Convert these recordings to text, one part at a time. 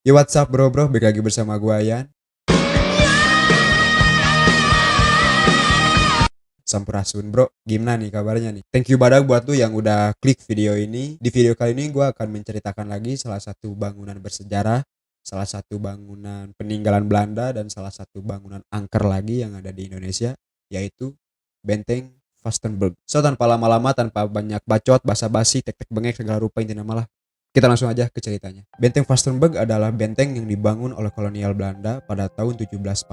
Yo, what's up bro, balik lagi bersama gua Yan. Sampurasun bro, gimana nih kabarnya nih? Thank you badak buat lu yang udah klik video ini. Di video kali ini gua akan menceritakan lagi salah satu bangunan bersejarah, salah satu bangunan peninggalan Belanda, dan salah satu bangunan angker lagi yang ada di Indonesia, yaitu Benteng Vastenburg. So tanpa lama-lama, tanpa banyak bacot, basa-basi, tek-tek bengek segala rupa intinya malah, kita langsung aja ke ceritanya. Benteng Vastenburg adalah benteng yang dibangun oleh kolonial Belanda pada tahun 1745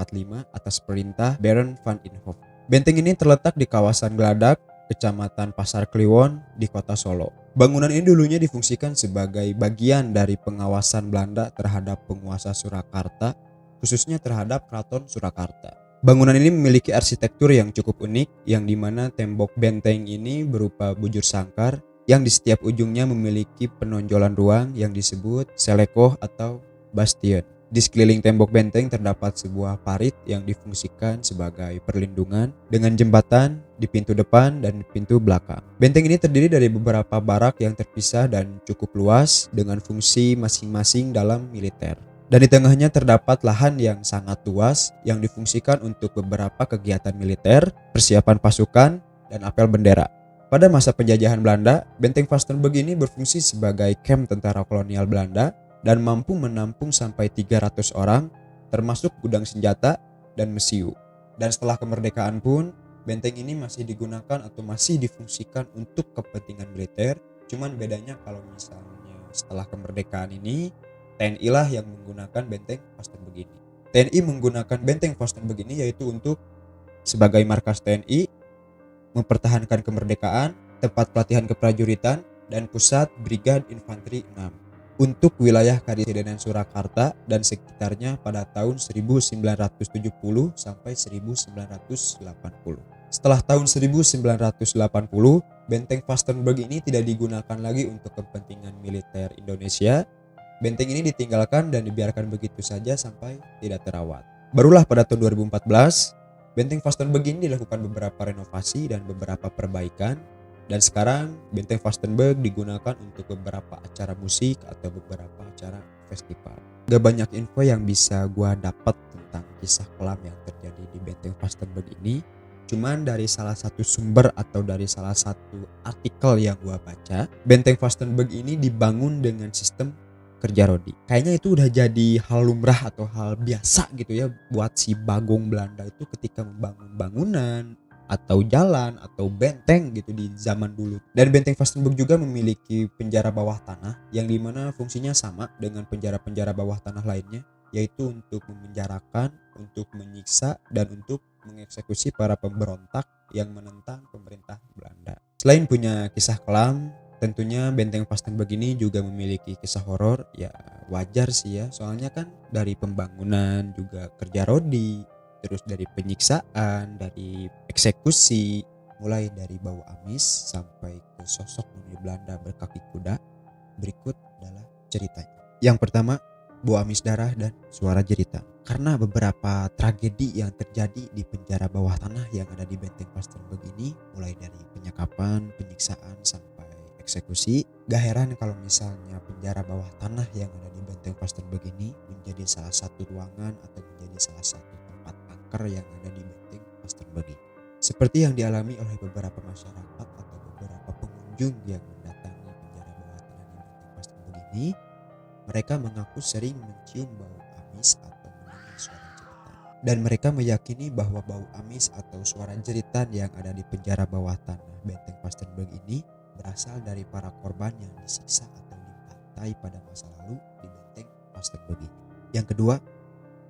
atas perintah Baron van Inhofe. Benteng ini terletak di kawasan Gladak, Kecamatan Pasar Kliwon di kota Solo. Bangunan ini dulunya difungsikan sebagai bagian dari pengawasan Belanda terhadap penguasa Surakarta, khususnya terhadap Keraton Surakarta. Bangunan ini memiliki arsitektur yang cukup unik, yang dimana tembok benteng ini berupa bujur sangkar, yang di setiap ujungnya memiliki penonjolan ruang yang disebut selekoh atau bastion. Di sekeliling tembok benteng terdapat sebuah parit yang difungsikan sebagai perlindungan dengan jembatan di pintu depan dan pintu belakang. Benteng ini terdiri dari beberapa barak yang terpisah dan cukup luas dengan fungsi masing-masing dalam militer. Dan di tengahnya terdapat lahan yang sangat luas yang difungsikan untuk beberapa kegiatan militer, persiapan pasukan, dan apel bendera. Pada masa penjajahan Belanda, Benteng Vastenburg ini berfungsi sebagai kamp tentara kolonial Belanda dan mampu menampung sampai 300 orang, termasuk gudang senjata dan mesiu. Dan setelah kemerdekaan pun, benteng ini masih digunakan atau masih difungsikan untuk kepentingan militer. Cuman bedanya kalau misalnya setelah kemerdekaan ini, TNI lah yang menggunakan benteng Vastenburg ini. TNI menggunakan benteng Vastenburg ini yaitu untuk sebagai markas TNI, mempertahankan kemerdekaan, tempat pelatihan keprajuritan, dan pusat Brigade Infanteri 6 untuk wilayah Karisidenan Surakarta dan sekitarnya pada tahun 1970 sampai 1980. Setelah tahun 1980, Benteng Vastenburg ini tidak digunakan lagi untuk kepentingan militer Indonesia. Benteng ini ditinggalkan dan dibiarkan begitu saja sampai tidak terawat. Barulah pada tahun 2014, Benteng Vastenburg ini dilakukan beberapa renovasi dan beberapa perbaikan, dan sekarang Benteng Vastenburg digunakan untuk beberapa acara musik atau beberapa acara festival. Gak banyak info yang bisa gua dapat tentang kisah kelam yang terjadi di Benteng Vastenburg ini. Cuman dari salah satu sumber atau dari salah satu artikel yang gua baca, Benteng Vastenburg ini dibangun dengan sistem kerja rodi. Kayaknya itu udah jadi hal lumrah atau hal biasa gitu ya buat si Bagong Belanda itu ketika membangun bangunan atau jalan atau benteng gitu di zaman dulu. Dan benteng Vastenburg juga memiliki penjara bawah tanah yang dimana fungsinya sama dengan penjara-penjara bawah tanah lainnya, yaitu untuk memenjarakan, untuk menyiksa, dan untuk mengeksekusi para pemberontak yang menentang pemerintah Belanda. Selain punya kisah kelam, tentunya Benteng Vastenburg ini juga memiliki kisah horor. Ya wajar sih ya, soalnya kan dari pembangunan juga kerja rodi, terus dari penyiksaan, dari eksekusi, mulai dari bau amis sampai ke sosok noni Belanda berkaki kuda. Berikut adalah ceritanya. Yang pertama, bau amis darah dan suara jeritan. Karena beberapa tragedi yang terjadi di penjara bawah tanah yang ada di Benteng Vastenburg ini, mulai dari penyekapan, penyiksaan, sampai eksekusi, gak heran kalau misalnya penjara bawah tanah yang ada di Benteng Vastenburg ini menjadi salah satu ruangan atau menjadi salah satu tempat angker yang ada di Benteng Vastenburg ini. Seperti yang dialami oleh beberapa masyarakat atau beberapa pengunjung yang mendatangi penjara bawah tanah di Benteng Vastenburg ini, mereka mengaku sering mencium bau amis atau mendengar suara jeritan. Dan mereka meyakini bahwa bau amis atau suara jeritan yang ada di penjara bawah tanah Benteng Vastenburg ini berasal dari para korban yang disiksa atau dibantai pada masa lalu di Benteng Vastenburg ini. Yang kedua,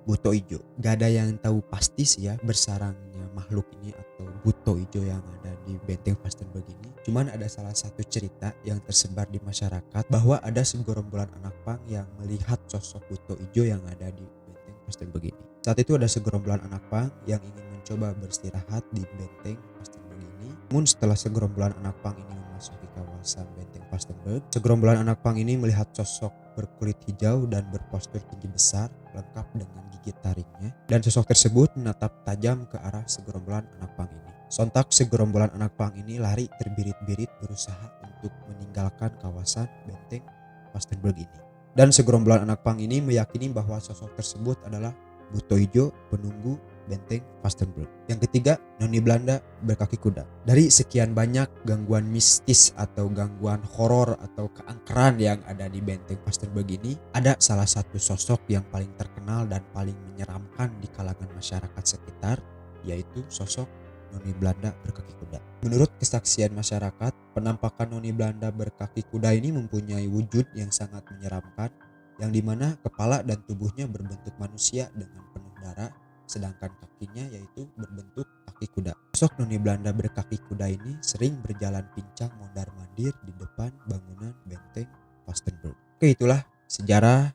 buto ijo. Gak ada yang tahu pasti sih ya bersarangnya makhluk ini atau buto ijo yang ada di Benteng Vastenburg ini. Cuman ada salah satu cerita yang tersebar di masyarakat bahwa ada segerombolan anak pang yang melihat sosok buto ijo yang ada di Benteng Vastenburg ini. Saat itu ada segerombolan anak pang yang ingin mencoba beristirahat di Benteng Vastenburg ini. Namun setelah segerombolan anak pang ini memasuki kawasan Benteng Vastenburg, segerombolan anak pang ini melihat sosok berkulit hijau dan berpostur tinggi besar lengkap dengan gigi taringnya, dan sosok tersebut menatap tajam ke arah segerombolan anak pang ini. Sontak segerombolan anak pang ini lari terbirit-birit berusaha untuk meninggalkan kawasan Benteng Vastenburg ini. Dan segerombolan anak pang ini meyakini bahwa sosok tersebut adalah Buto Ijo, penunggu benteng Vastenburg. Yang ketiga, Noni Belanda berkaki kuda. Dari sekian banyak gangguan mistis atau gangguan horor atau keangkeran yang ada di benteng Vastenburg ini, ada salah satu sosok yang paling terkenal dan paling menyeramkan di kalangan masyarakat sekitar, yaitu sosok Noni Belanda berkaki kuda. Menurut kesaksian masyarakat, penampakan Noni Belanda berkaki kuda ini mempunyai wujud yang sangat menyeramkan, yang dimana kepala dan tubuhnya berbentuk manusia dengan penuh darah, sedangkan kakinya yaitu berbentuk kaki kuda. Sosok Noni Belanda berkaki kuda ini sering berjalan pincang mondar-mandir di depan bangunan benteng Vastenburg. Oke, itulah sejarah,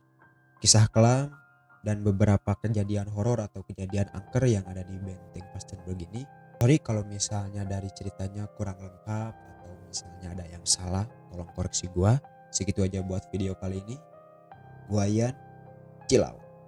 kisah kelam, dan beberapa kejadian horor atau kejadian angker yang ada di benteng Vastenburg ini. Sorry kalau misalnya dari ceritanya kurang lengkap atau misalnya ada yang salah, tolong koreksi gua. Segitu aja buat video kali ini. Gua Ian, Cilau.